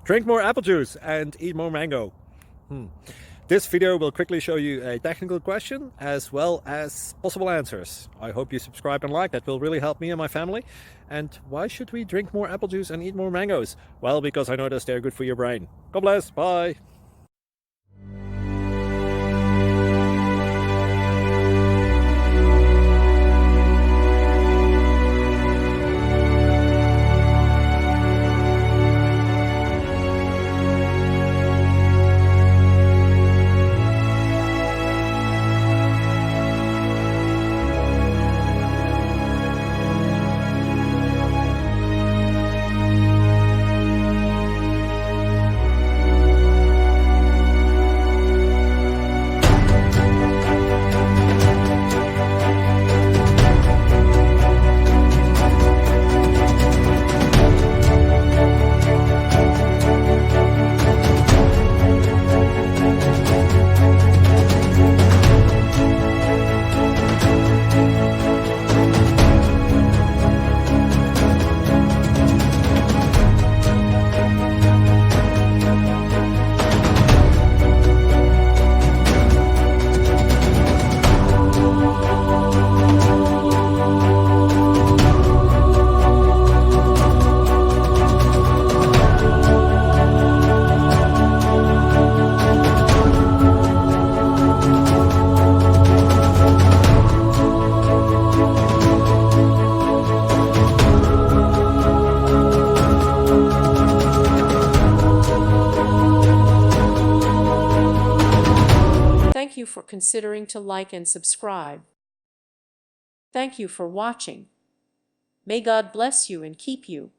Drink more apple juice and eat more mango. This video will quickly show you a technical question as well as possible answers. I hope you subscribe and like, that will really help me and my family. And why should we drink more apple juice and eat more mangoes? Well, because I noticed they're good for your brain. God bless, bye. Thank you for considering to like and subscribe. Thank you for watching. May God bless you and keep you.